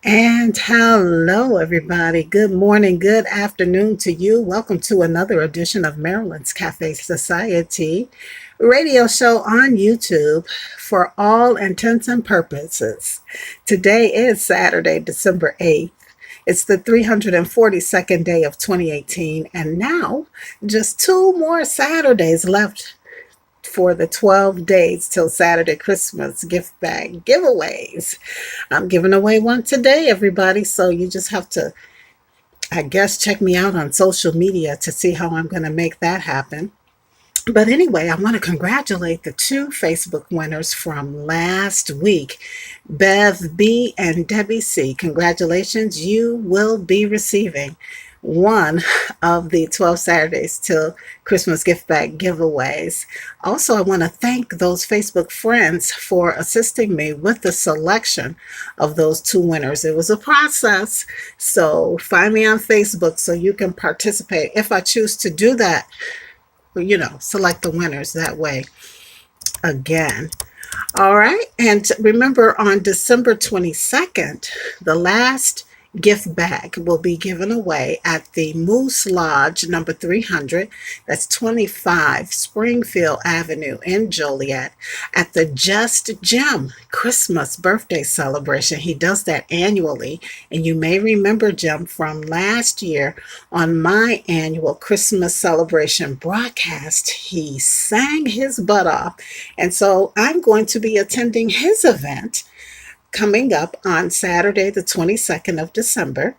And hello, everybody. Good morning, good afternoon to you. Welcome to another edition of Maryland's Cafe Society radio show on YouTube for all intents and purposes. Today is Saturday, December 8th. It's the 342nd day of 2018, and now just two more Saturdays left for the 12 days till Saturday Christmas gift bag giveaways. I'm giving away one today, everybody. So you just have to, I guess, check me out on social media to see how I'm going to make that happen. But anyway, I want to congratulate the two Facebook winners from last week, Bev B and Debbie C. Congratulations. You will be receiving one of the 12 Saturdays till Christmas gift bag giveaways. Also, I want to thank those Facebook friends for assisting me with the selection of those two winners. It was a process, so find me on Facebook so you can participate. If I choose to do that, select the winners that way again. All right. And remember, on December 22nd, the last gift bag will be given away at the Moose Lodge number 300. That's 25 Springfield Avenue in Joliet at the Just Jim Christmas birthday celebration. He does that annually. And you may remember Jim from last year on my annual Christmas celebration broadcast. He sang his butt off. And so I'm going to be attending his event coming up on Saturday, the 22nd of December.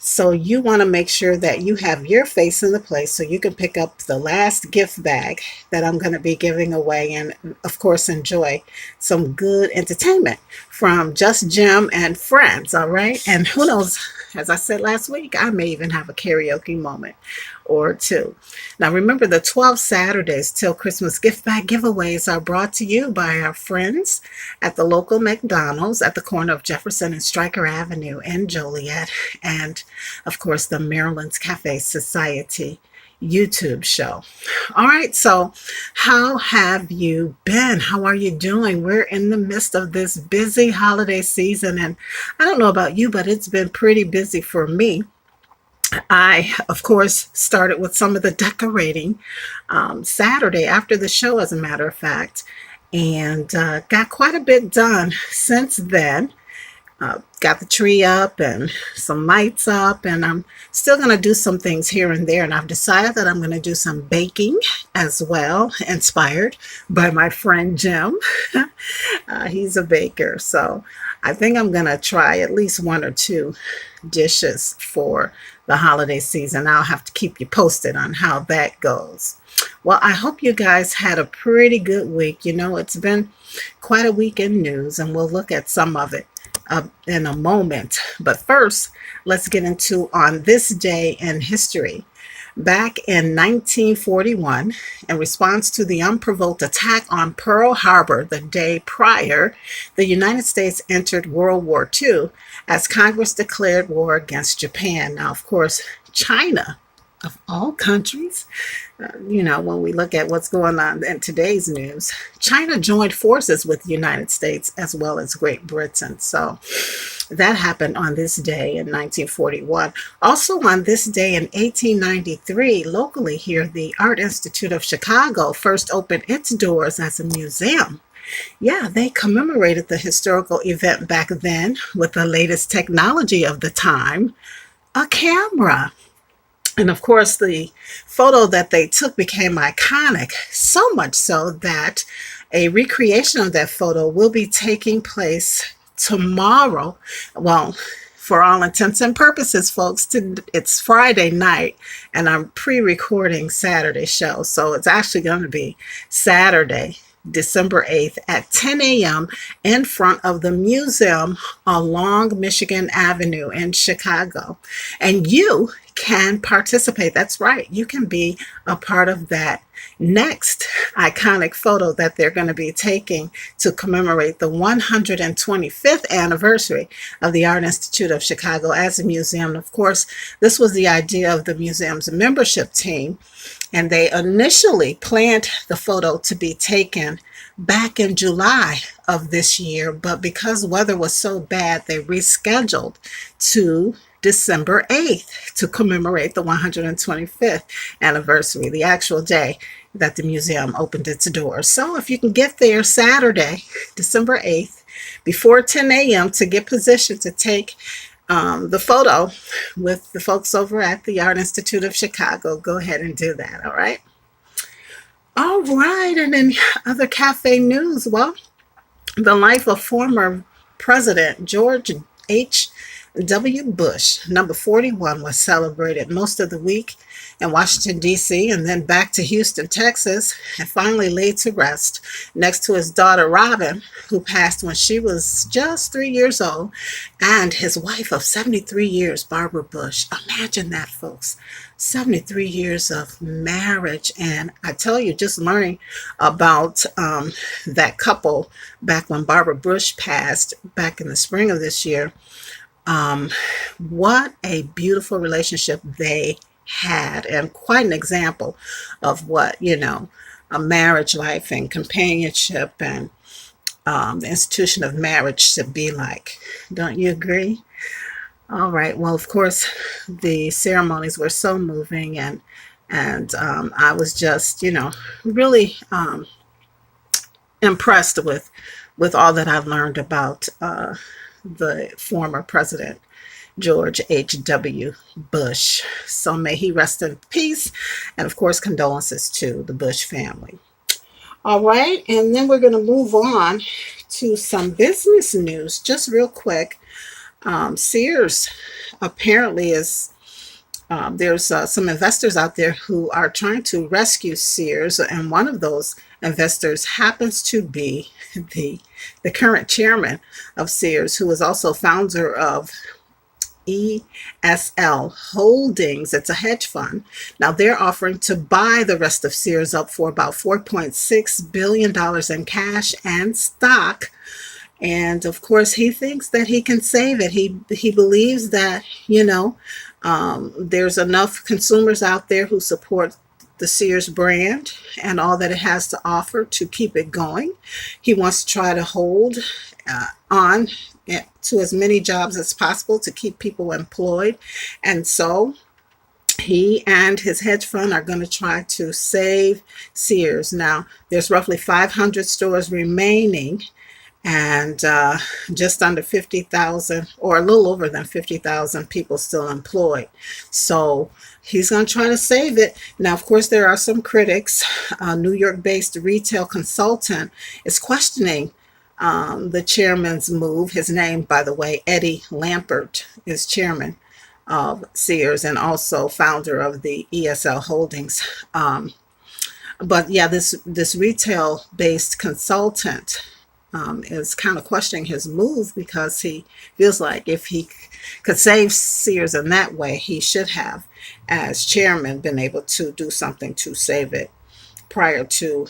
So you want to make sure that you have your face in the place so you can pick up the last gift bag that I'm going to be giving away and, of course, enjoy some good entertainment from Just Jim and friends, all right? And who knows, as I said last week, I may even have a karaoke moment or two. Now, remember, the 12 Saturdays till Christmas gift bag giveaways are brought to you by our friends at the local McDonald's at the corner of Jefferson and Stryker Avenue in Joliet, and, of course, the Maryland's Cafe Society YouTube show. All right, so how have you been? How are you doing? We're in the midst of this busy holiday season, and I don't know about you, but it's been pretty busy for me. I, of course, started with some of the decorating Saturday after the show, as a matter of fact, and got quite a bit done since then. Got the tree up and some lights up, and I'm still going to do some things here and there. And I've decided that I'm going to do some baking as well, inspired by my friend Jim. He's a baker, so I think I'm going to try at least one or two dishes for the holiday season. I'll have to keep you posted on how that goes. Well, I hope you guys had a pretty good week. It's been quite a week in news, and we'll look at some of it in a moment. But first, let's get into on this day in history. Back in 1941, in response to the unprovoked attack on Pearl Harbor the day prior, the United States entered World War II as Congress declared war against Japan. Now, of course, China, of all countries, when we look at what's going on in today's news, China joined forces with the United States as well as Great Britain. So that happened on this day in 1941. Also on this day in 1893, locally here, the Art Institute of Chicago first opened its doors as a museum. Yeah, they commemorated the historical event back then with the latest technology of the time, a camera. And of course, the photo that they took became iconic, so much so that a recreation of that photo will be taking place tomorrow. Well, for all intents and purposes, folks, it's Friday night, and I'm pre-recording Saturday show. So it's actually going to be Saturday, December 8th at 10 a.m. in front of the museum along Michigan Avenue in Chicago. And you can participate. That's right. You can be a part of that next iconic photo that they're going to be taking to commemorate the 125th anniversary of the Art Institute of Chicago as a museum. Of course, this was the idea of the museum's membership team And they initially planned the photo to be taken back in July of this year, but because weather was so bad, they rescheduled to December 8th to commemorate the 125th anniversary, the actual day that the museum opened its doors. So if you can get there Saturday, December 8th, before 10 a.m. to get positioned to take the photo with the folks over at the Art Institute of Chicago, go ahead and do that. All right. All right. And then other cafe news. Well, the life of former President George H.W. Bush, number 41, was celebrated most of the week in Washington, D.C., and then back to Houston, Texas, and finally laid to rest next to his daughter Robin, who passed when she was just 3 years old, and his wife of 73 years, Barbara Bush. Imagine that, folks. 73 years of marriage. And I tell you, just learning about that couple back when Barbara Bush passed back in the spring of this year, um, what a beautiful relationship they had, and quite an example of what, a marriage life and companionship and the institution of marriage should be like. Don't you agree? All right. Well, of course, the ceremonies were so moving, and I was just, really impressed with all that I've learned about the former president George H.W. Bush. So may he rest in peace, and of course, condolences to the Bush family. All right, and then we're going to move on to some business news, just real quick. Sears apparently is there's some investors out there who are trying to rescue Sears, and one of those investors happens to be the current chairman of Sears, who is also founder of ESL Holdings. It's a hedge fund. Now they're offering to buy the rest of Sears up for about $4.6 billion in cash and stock. And of course, he thinks that he can save it. He believes that, there's enough consumers out there who support the Sears brand and all that it has to offer to keep it going. He wants to try to hold on to as many jobs as possible to keep people employed. And so he and his hedge fund are going to try to save Sears. Now, there's roughly 500 stores remaining, and just under 50,000, or a little over than 50,000 people still employed. So he's going to try to save it. Now, of course, there are some critics. A New York-based retail consultant is questioning the chairman's move. His name, by the way, Eddie Lampert, is chairman of Sears and also founder of the ESL Holdings. But yeah, this retail-based consultant is kind of questioning his move, because he feels like if he could save Sears in that way, he should have, as chairman, been able to do something to save it prior to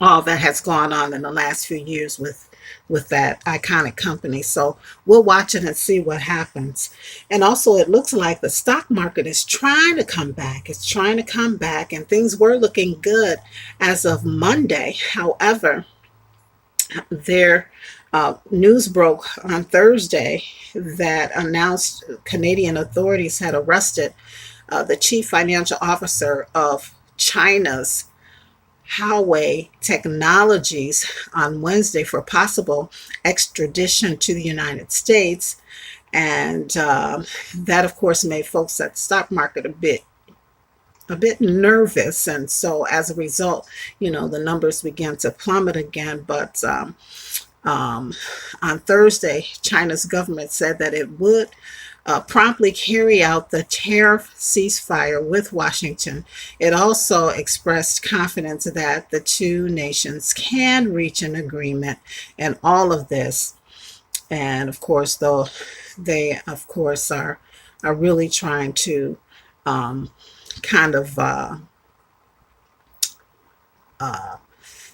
all that has gone on in the last few years with that iconic company. So we'll watch it and see what happens. And also, it looks like the stock market is trying to come back. It's trying to come back, and things were looking good as of Monday. However, their news broke on Thursday that announced Canadian authorities had arrested the chief financial officer of China's Huawei Technologies on Wednesday for possible extradition to the United States. And that, of course, made folks at the stock market a bit nervous. And so as a result, the numbers began to plummet again. But on Thursday, China's government said that it would promptly carry out the tariff ceasefire with Washington. It also expressed confidence that the two nations can reach an agreement in all of this. And of course, though, they, of course, are really trying to kind of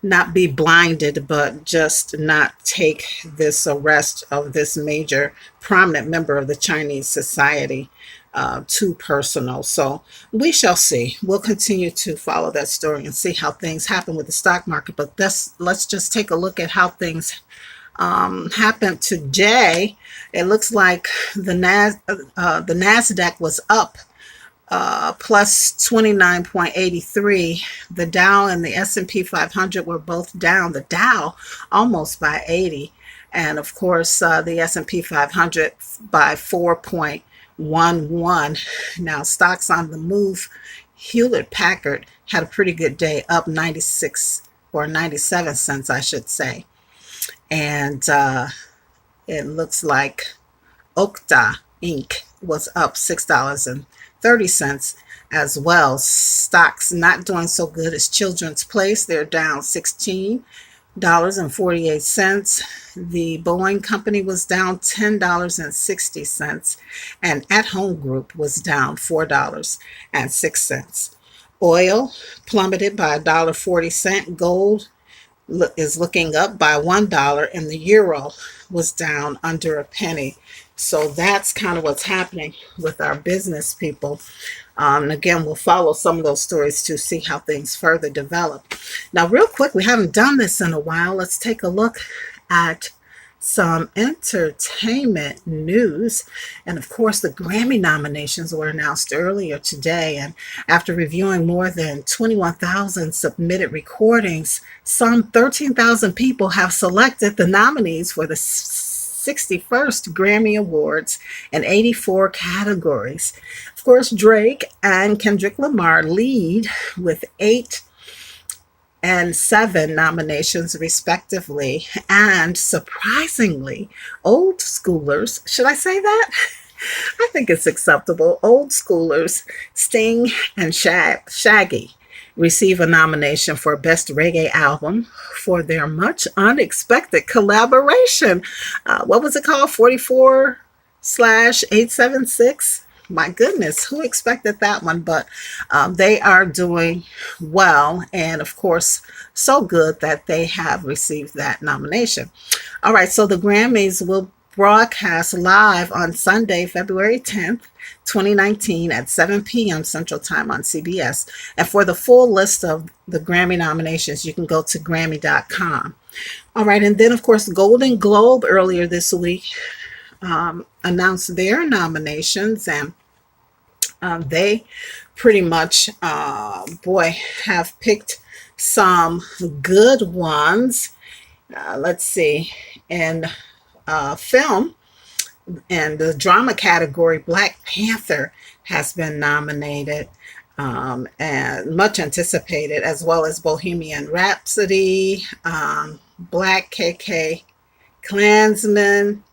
not be blinded, but just not take this arrest of this major prominent member of the Chinese society too personal. So we shall see. We'll continue to follow that story and see how things happen with the stock market. But let's just take a look at how things happened today. It looks like the Nasdaq was up plus 29.83. The Dow and the S&P 500 were both down. The Dow almost by 80, and of course the S&P 500 by 4.11. Now stocks on the move. Hewlett Packard had a pretty good day, up 96 or 97 cents, I should say. And it looks like Okta Inc. was up $6.30 as well. Stocks not doing so good as Children's Place. They're down $16.48. The Boeing Company was down $10.60. And At Home Group was down $4.06. Oil plummeted by $1.40. Gold is looking up by $1, and the euro was down under a penny. So that's kind of what's happening with our business people. And again, we'll follow some of those stories to see how things further develop. Now, real quick, we haven't done this in a while. Let's take a look at some entertainment news. And of course, the Grammy nominations were announced earlier today. And after reviewing more than 21,000 submitted recordings, some 13,000 people have selected the nominees for the 61st Grammy Awards in 84 categories. Of course, Drake and Kendrick Lamar lead with 8 and 7 nominations respectively. And surprisingly, old schoolers, should I say that? I think it's acceptable. Old schoolers, Sting and Shaggy, receive a nomination for Best Reggae Album for their much unexpected collaboration. What was it called? 44/876? My goodness, who expected that one? But they are doing well. And of course, so good that they have received that nomination. All right, so the Grammys will broadcast live on Sunday, February 10th, 2019 at 7 p.m. Central Time on CBS. And for the full list of the Grammy nominations, you can go to Grammy.com. All right, and then of course, Golden Globe earlier this week announced their nominations, and they pretty much, have picked some good ones. Let's see, in film, in the drama category, Black Panther has been nominated, and much anticipated, as well as Bohemian Rhapsody, Black KK Klansman,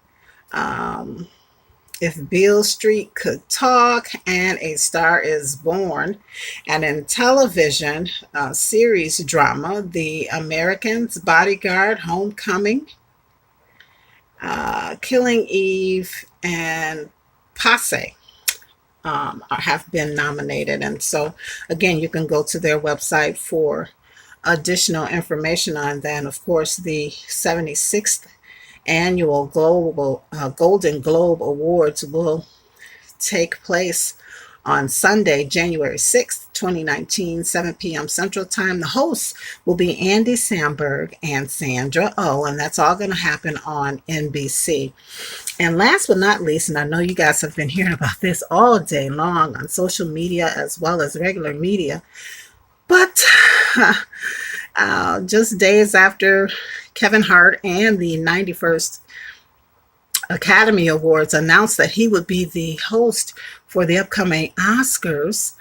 If Beale Street Could Talk, and A Star Is Born. And in television, series drama, The Americans, Bodyguard, Homecoming, Killing Eve, and Posse have been nominated. And so, again, you can go to their website for additional information on that. And of course, the 76th annual Golden Globe Awards will take place on Sunday, January 6th, 2019, 7 p.m. Central Time. The hosts will be Andy Samberg and Sandra Oh, and that's all going to happen on NBC. And last but not least, and I know you guys have been hearing about this all day long on social media as well as regular media, but just days after Kevin Hart and the 91st Academy Awards announced that he would be the host for the upcoming Oscars,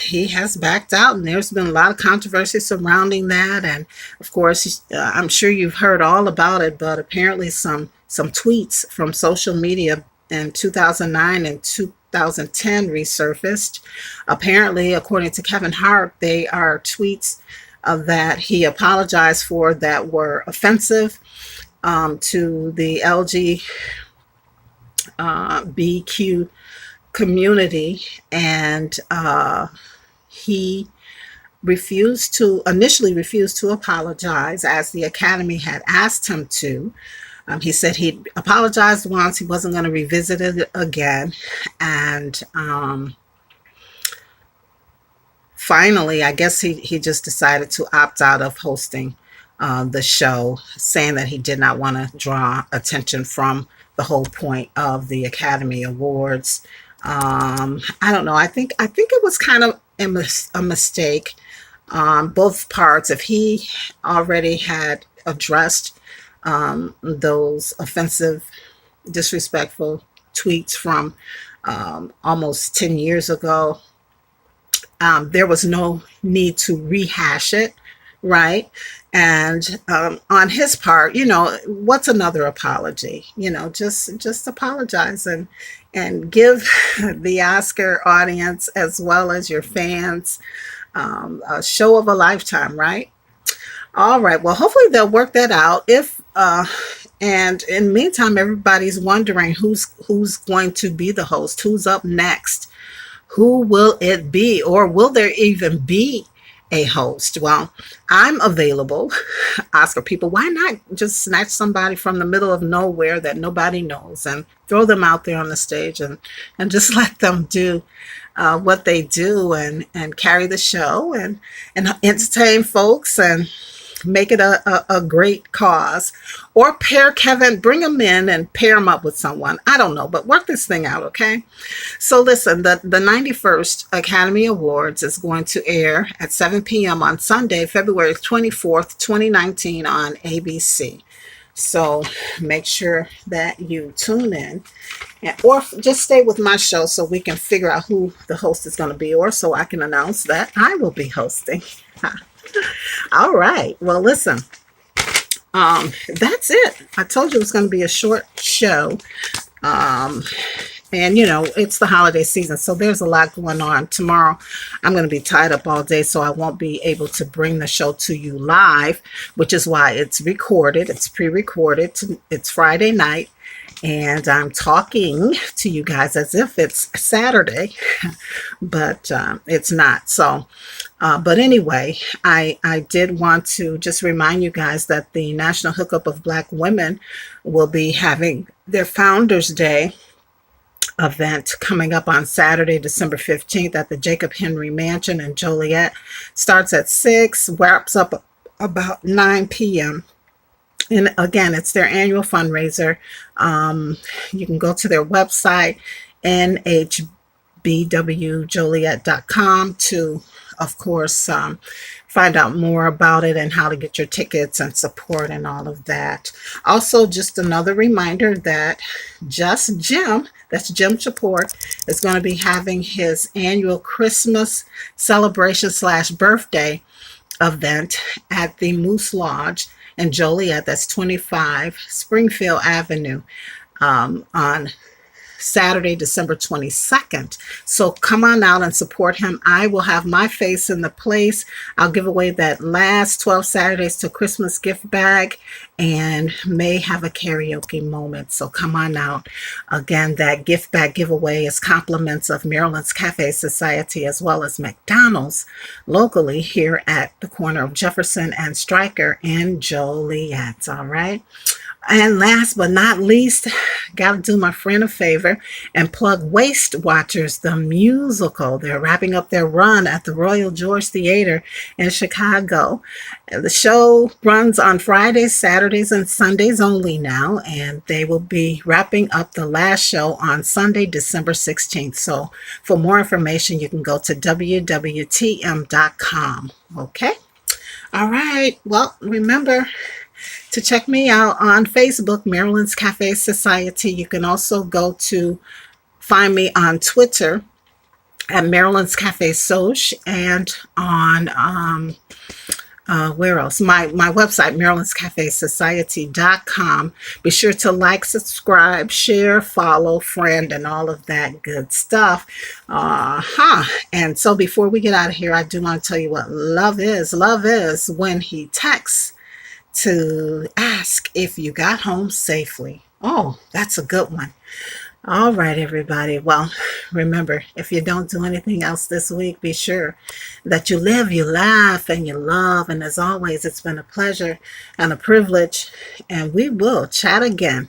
he has backed out, and there's been a lot of controversy surrounding that. And of course, I'm sure you've heard all about it, but apparently some tweets from social media in 2009 and 2010 resurfaced. Apparently, according to Kevin Hart, they are tweets that he apologized for that were offensive to the LGBTQ community, and he initially refused to apologize, as the Academy had asked him to. He said he'd apologized once, he wasn't going to revisit it again. And finally, I guess he just decided to opt out of hosting the show, saying that he did not want to draw attention from the whole point of the Academy Awards. I don't know. I think it was kind of a mistake on both parts. If he already had addressed those offensive, disrespectful tweets from almost 10 years ago, there was no need to rehash it, right? And on his part, what's another apology? Just apologize and give the Oscar audience as well as your fans a show of a lifetime, right? All right. Well, hopefully they'll work that out. If and in the meantime, everybody's wondering who's going to be the host, who's up next. Who will it be, or will there even be a host? Well, I'm available. Oscar people, why not just snatch somebody from the middle of nowhere that nobody knows and throw them out there on the stage and just let them do what they do and carry the show and entertain folks and make it a great cause, or pair Kevin, bring him in and pair him up with someone. I don't know, but work this thing out, okay? So listen, the 91st Academy Awards is going to air at 7 p.m. on Sunday, February 24th, 2019 on ABC. So make sure that you tune in, or just stay with my show so we can figure out who the host is going to be, or so I can announce that I will be hosting. All right. Well, listen, that's it. I told you it was going to be a short show. And, it's the holiday season, so there's a lot going on. Tomorrow, I'm going to be tied up all day, so I won't be able to bring the show to you live, which is why it's recorded. It's pre-recorded. It's Friday night, and I'm talking to you guys as if it's Saturday, but it's not. So, but anyway, I did want to just remind you guys that the National Hookup of Black Women will be having their Founders Day event coming up on Saturday, December 15th at the Jacob Henry Mansion in Joliet. Starts at 6, wraps up about 9 p.m. And again, it's their annual fundraiser. You can go to their website, nhbwjoliet.com, to, of course, find out more about it and how to get your tickets and support and all of that. Also, just another reminder that Just Jim, that's Jim Support, is going to be having his annual Christmas celebration / birthday event at the Moose Lodge in Joliet. That's 25 Springfield Avenue on Saturday, December 22nd. So come on out and support him. I will have my face in the place. I'll give away that last 12 Saturdays to Christmas gift bag and may have a karaoke moment. So come on out. Again, that gift bag giveaway is compliments of Maryland's Cafe Society as well as McDonald's locally here at the corner of Jefferson and Stryker in Joliet. All right. And last but not least, got to do my friend a favor and plug Waist Watchers, the musical. They're wrapping up their run at the Royal George Theater in Chicago. The show runs on Fridays, Saturdays, and Sundays only now, and they will be wrapping up the last show on Sunday, December 16th. So for more information, you can go to www.tm.com. Okay? All right. Well, remember to check me out on Facebook, Maryland's Cafe Society. You can also go to find me on Twitter at Maryland's Cafe Soch, and on where else? My website, marylandscafesociety.com. Be sure to like, subscribe, share, follow, friend, and all of that good stuff. And so before we get out of here, I do want to tell you what love is. Love is when he texts to ask if you got home safely. Oh, that's a good one. All right, everybody. Well, remember, if you don't do anything else this week, be sure that you live, you laugh, and you love. And as always, it's been a pleasure and a privilege. And we will chat again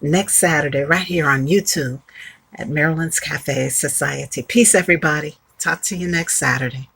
next Saturday right here on YouTube at Maryland's Cafe Society. Peace, everybody. Talk to you next Saturday.